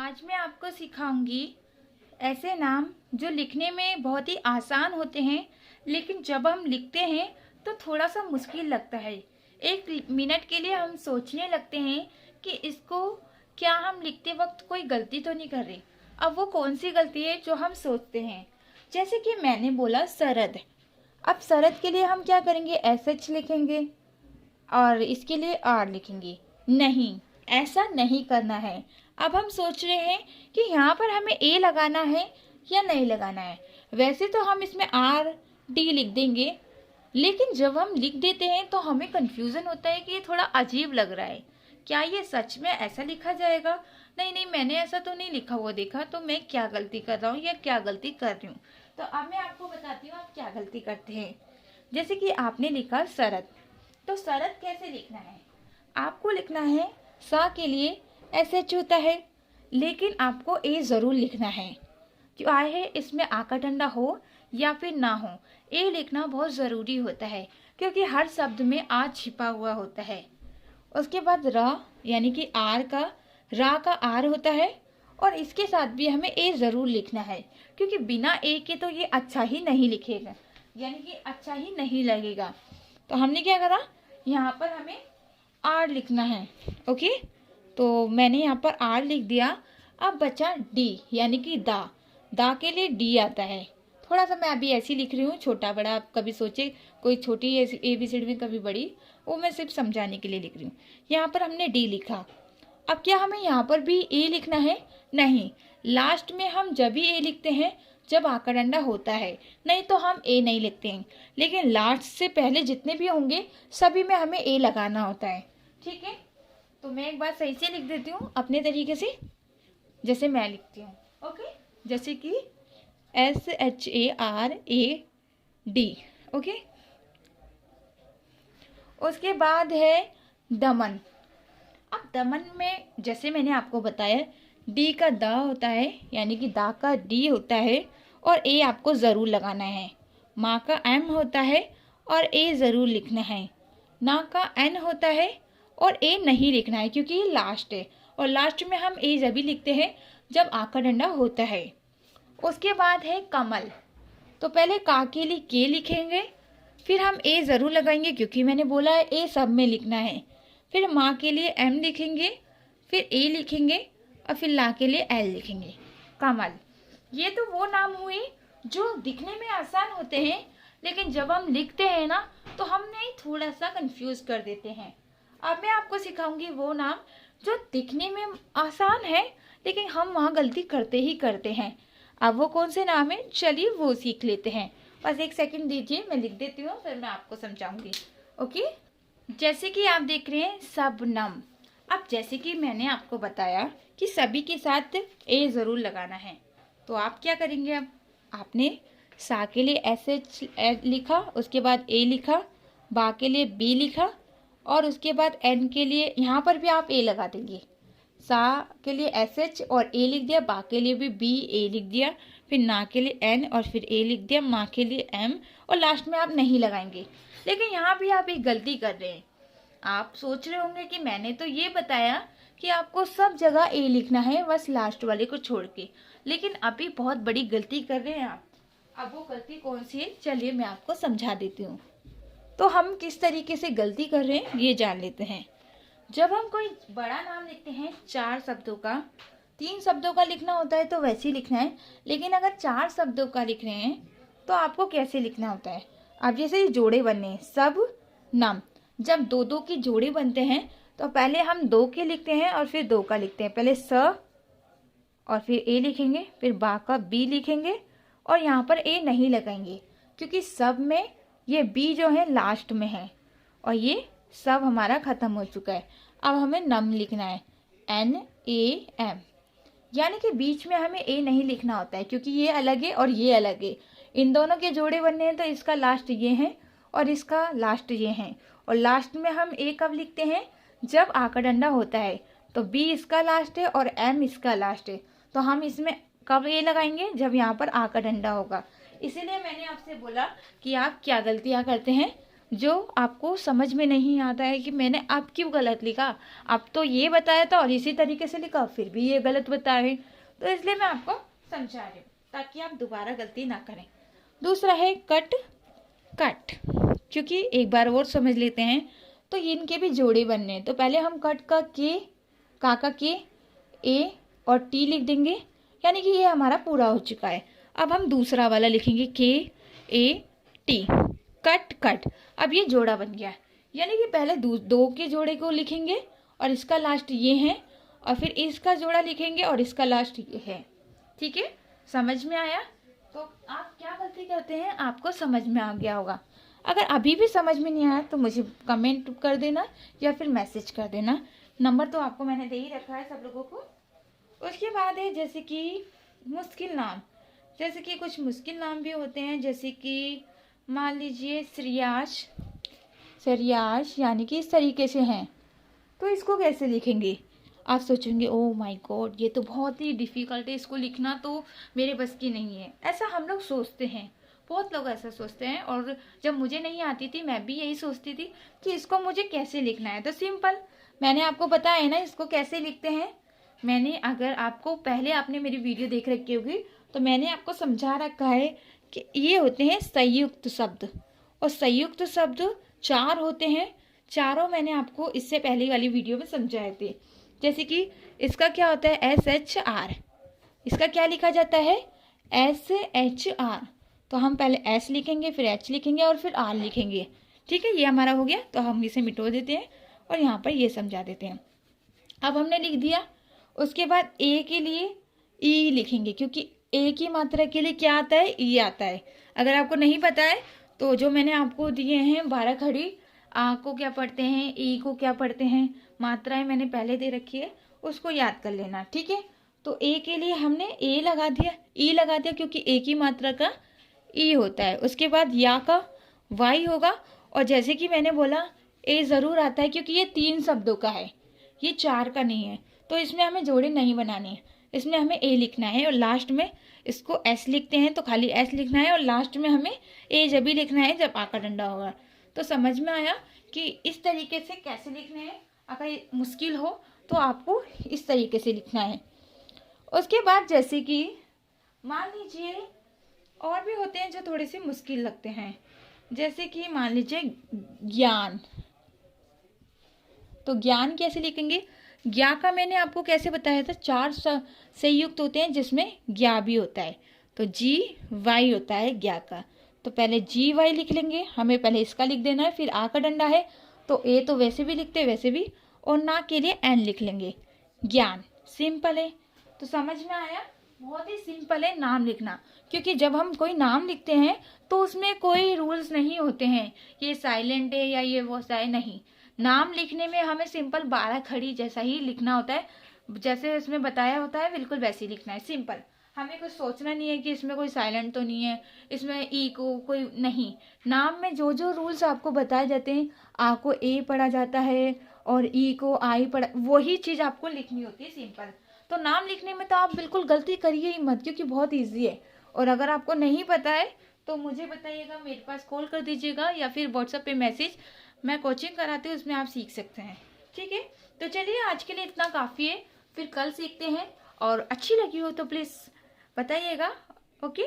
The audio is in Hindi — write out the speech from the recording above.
आज मैं आपको सिखाऊंगी ऐसे नाम जो लिखने में बहुत ही आसान होते हैं, लेकिन जब हम लिखते हैं तो थोड़ा सा मुश्किल लगता है। एक मिनट के लिए हम सोचने लगते हैं कि इसको क्या हम लिखते वक्त कोई गलती तो नहीं कर रहे। अब वो कौन सी गलती है जो हम सोचते हैं। जैसे कि मैंने बोला शरद। अब शरद के लिए हम क्या करेंगे, एस एच लिखेंगे और इसके लिए आर लिखेंगे। नहीं, ऐसा नहीं करना है। अब हम सोच रहे हैं कि यहाँ पर हमें ए लगाना है या नहीं लगाना है। वैसे तो हम इसमें आर डी लिख देंगे, लेकिन जब हम लिख देते हैं तो हमें कंफ्यूजन होता है कि ये थोड़ा अजीब लग रहा है। क्या ये सच में ऐसा लिखा जाएगा? नहीं नहीं, मैंने ऐसा तो नहीं लिखा हुआ देखा, तो मैं क्या गलती कर रहा हूँ या क्या गलती कर रही हूँ। तो अब मैं आपको बताती हूँ आप क्या गलती करते हैं। जैसे कि आपने लिखा शरद, तो शरद कैसे लिखना है? आपको लिखना है सा के लिए एस एच होता है, लेकिन आपको ए ज़रूर लिखना है। चाहे इसमें आ का डंडा हो या फिर ना हो, ए लिखना बहुत ज़रूरी होता है, क्योंकि हर शब्द में आ छिपा हुआ होता है। उसके बाद र यानी कि आर का, रा का आर होता है, और इसके साथ भी हमें ए ज़रूर लिखना है, क्योंकि बिना ए के तो ये अच्छा ही नहीं लिखेगा, यानी कि अच्छा ही नहीं लगेगा। तो हमने क्या करा, यहाँ पर हमें आर लिखना है। ओके, तो मैंने यहाँ पर आर लिख दिया। अब बचा डी यानी कि दा के लिए डी आता है। थोड़ा सा मैं अभी ऐसी लिख रही हूँ, छोटा बड़ा, आप कभी सोचे कोई छोटी ABCD में कभी बड़ी, वो मैं सिर्फ समझाने के लिए लिख रही हूँ। यहाँ पर हमने डी लिखा। अब क्या हमें यहाँ पर भी ए लिखना है? नहीं, लास्ट में हम जब भी ए लिखते हैं जब आ का डंडा होता है, नहीं तो हम ए नहीं लिखते हैं। लेकिन लास्ट से पहले जितने भी होंगे सभी में हमें ए लगाना होता है। ठीक है, तो मैं एक बार सही से लिख देती हूँ अपने तरीके से, जैसे मैं लिखती हूँ। ओके, जैसे कि SHARAD। ओके, उसके बाद है दमन। अब दमन में जैसे मैंने आपको बताया, डी का दा होता है, यानी कि दा का डी होता है, और ए आपको ज़रूर लगाना है। माँ का एम होता है और ए ज़रूर लिखना है। ना का एन होता है और ए नहीं लिखना है, क्योंकि ये लास्ट है, और लास्ट में हम ए जब भी लिखते हैं जब आ का डंडा होता है। उसके बाद है कमल। तो पहले का के लिए के लिखेंगे, फिर हम ए ज़रूर लगाएंगे क्योंकि मैंने बोला है ए सब में लिखना है। फिर माँ के लिए एम लिखेंगे, फिर ए लिखेंगे, और फिर ला के लिए एल लिखेंगे। कमल। ये तो वो नाम हुए जो दिखने में आसान होते हैं, लेकिन जब हम लिखते हैं ना तो हमने थोड़ा सा कंफ्यूज कर देते हैं। अब मैं आपको सिखाऊंगी वो नाम जो दिखने में आसान है, लेकिन हम वहाँ गलती करते ही करते हैं। अब वो कौन से नाम है, चलिए वो सीख लेते हैं। बस एक सेकंड दीजिए, मैं लिख देती हूँ, फिर मैं आपको समझाऊंगी। ओके, जैसे कि आप देख रहे हैं शबनम। अब जैसे कि मैंने आपको बताया कि सभी के साथ ए ज़रूर लगाना है, तो आप क्या करेंगे। अब आपने सा के लिए SH लिखा, उसके बाद ए लिखा, बा के लिए बी लिखा, और उसके बाद एन के लिए यहाँ पर भी आप ए लगा देंगे। सा के लिए SH और ए लिख दिया, बा के लिए भी बी ए लिख दिया, फिर ना के लिए एन और फिर ए लिख दिया, माँ के लिए एम, और लास्ट में आप नहीं लगाएंगे। लेकिन यहाँ भी आप एक गलती कर रहे हैं। आप सोच रहे होंगे कि मैंने तो ये बताया कि आपको सब जगह ए लिखना है, बस लास्ट वाले को छोड़ के, लेकिन अभी बहुत बड़ी गलती कर रहे हैं आप। अब वो गलती कौन सी है, चलिए मैं आपको समझा देती हूँ। तो हम किस तरीके से गलती कर रहे हैं ये जान लेते हैं। जब हम कोई बड़ा नाम लिखते हैं 4 शब्दों का, 3 शब्दों का लिखना होता है तो वैसे ही लिखना है, लेकिन अगर 4 शब्दों का लिख रहे हैं तो आपको कैसे लिखना होता है। अब जैसे जोड़े बनने, सब नाम, जब 2-2 की जोड़े बनते हैं तो पहले हम 2 के लिखते हैं और फिर 2 का लिखते हैं। पहले स और फिर ए लिखेंगे, फिर बा का बी लिखेंगे, और यहाँ पर ए नहीं लगाएंगे क्योंकि सब में ये बी जो है लास्ट में है, और ये सब हमारा ख़त्म हो चुका है। अब हमें नम लिखना है, NAM, यानी कि बीच में हमें ए नहीं लिखना होता है, क्योंकि ये अलग है और ये अलग है। इन दोनों के जोड़े बनने हैं तो इसका लास्ट ये है और इसका लास्ट ये है, और लास्ट में हम ए कब लिखते हैं, जब आ का डंडा होता है। तो बी इसका लास्ट है और एम इसका लास्ट है, तो हम इसमें कब ए लगाएंगे, जब यहाँ पर आ का डंडा होगा। इसीलिए मैंने आपसे बोला कि आप क्या गलतियाँ करते हैं, जो आपको समझ में नहीं आता है कि मैंने अब क्यों गलत लिखा, अब तो ये बताया था और इसी तरीके से लिखा, फिर भी ये गलत बताए। तो इसलिए मैं आपको समझा रही हूँ ताकि आप दोबारा गलती ना करें। दूसरा है कट कट, क्योंकि एक बार और समझ लेते हैं। तो इनके भी जोड़े बनने हैं, तो पहले हम कट का के ए और टी लिख देंगे, यानी कि ये हमारा पूरा हो चुका है। अब हम दूसरा वाला लिखेंगे के ए टी, कट कट। अब ये जोड़ा बन गया, यानी कि पहले दो के जोड़े को लिखेंगे और इसका लास्ट ये है, और फिर इसका जोड़ा लिखेंगे और इसका लास्ट ये है। ठीक है, समझ में आया? तो आप क्या गलती करते हैं आपको समझ में आ गया होगा। अगर अभी भी समझ में नहीं आया तो मुझे कमेंट कर देना या फिर मैसेज कर देना, नंबर तो आपको मैंने दे ही रखा है सब लोगों को। उसके बाद है जैसे कि मुश्किल नाम, जैसे कि कुछ मुश्किल नाम भी होते हैं, जैसे कि मान लीजिए श्रियाश यानी कि इस तरीके से हैं, तो इसको कैसे लिखेंगे? आप सोचेंगे ओ माय गॉड ये तो बहुत ही डिफ़िकल्ट है, इसको लिखना तो मेरे बस की नहीं है। ऐसा हम लोग सोचते हैं, बहुत लोग ऐसा सोचते हैं। और जब मुझे नहीं आती थी मैं भी यही सोचती थी कि इसको मुझे कैसे लिखना है। तो सिंपल, मैंने आपको बताया है ना इसको कैसे लिखते हैं। मैंने, अगर आपको पहले आपने मेरी वीडियो देख रखी होगी तो मैंने आपको समझा रखा है कि ये होते हैं संयुक्त शब्द, और संयुक्त शब्द 4 होते हैं। चारों मैंने आपको इससे पहले वाली वीडियो में समझाए थे। जैसे कि इसका क्या होता है SHR, इसका क्या लिखा जाता है SHR। तो हम पहले S लिखेंगे, फिर H लिखेंगे और फिर R लिखेंगे। ठीक है, ये हमारा हो गया। तो हम इसे मिटो देते हैं और यहाँ पर ये समझा देते हैं। अब हमने लिख दिया। उसके बाद ए के लिए ई लिखेंगे, क्योंकि ए की मात्रा के लिए क्या आता है, ई आता है। अगर आपको नहीं पता है तो जो मैंने आपको दिए हैं 12 खड़ी, आ को क्या पढ़ते हैं, ई को क्या पढ़ते हैं, मात्राएं मैंने पहले दे रखी है, उसको याद कर लेना। ठीक है, तो ए के लिए हमने ए लगा दिया, ई लगा दिया, क्योंकि ए की मात्रा का ई होता है। उसके बाद या का वाई होगा, और जैसे कि मैंने बोला ए ज़रूर आता है क्योंकि ये 3 शब्दों का है, ये 4 का नहीं है। तो इसमें हमें जोड़े नहीं बनाने हैं, इसमें हमें ए लिखना है और लास्ट में इसको एस लिखते हैं तो खाली एस लिखना है, और लास्ट में हमें ए जब भी लिखना है जब आ का डंडा होगा। तो समझ में आया कि इस तरीके से कैसे लिखने हैं। अगर मुश्किल हो तो आपको इस तरीके से लिखना है। उसके बाद जैसे कि मान लीजिए और भी होते हैं जो थोड़े से मुश्किल लगते हैं, जैसे कि मान लीजिए ज्ञान। तो ज्ञान कैसे लिखेंगे? ज्ञा का मैंने आपको कैसे बताया था, 4 संयुक्त होते हैं जिसमें ज्ञा भी होता है। तो GY होता है ज्ञा का। तो पहले GY लिख लेंगे, हमें पहले इसका लिख देना है, फिर आ का डंडा है तो ए तो वैसे भी लिखते वैसे भी, और ना के लिए एन लिख लेंगे। ज्ञान सिंपल है। तो समझ में आया, बहुत ही सिंपल है नाम लिखना। क्योंकि जब हम कोई नाम लिखते हैं तो उसमें कोई रूल्स नहीं होते हैं, ये साइलेंट है या ये वो है, नहीं। नाम लिखने में हमें सिंपल 12 खड़ी जैसा ही लिखना होता है, जैसे इसमें बताया होता है बिल्कुल वैसे ही लिखना है। सिंपल, हमें कुछ सोचना नहीं है कि इसमें कोई साइलेंट तो नहीं है, इसमें ई को कोई नहीं। नाम में जो जो रूल्स आपको बताए जाते हैं, आ को ए पढ़ा जाता है और ई को आई पढ़ा, वही चीज़ आपको लिखनी होती है सिंपल। तो नाम लिखने में तो आप बिल्कुल गलती करिए ही मत, क्योंकि बहुत ईजी है। और अगर आपको नहीं पता है तो मुझे बताइएगा, मेरे पास कॉल कर दीजिएगा या फिर व्हाट्सएप पे मैसेज, मैं कोचिंग कराती हूँ, उसमें आप सीख सकते हैं। ठीक है, तो चलिए आज के लिए इतना काफ़ी है, फिर कल सीखते हैं। और अच्छी लगी हो तो प्लीज़ बताइएगा। ओके।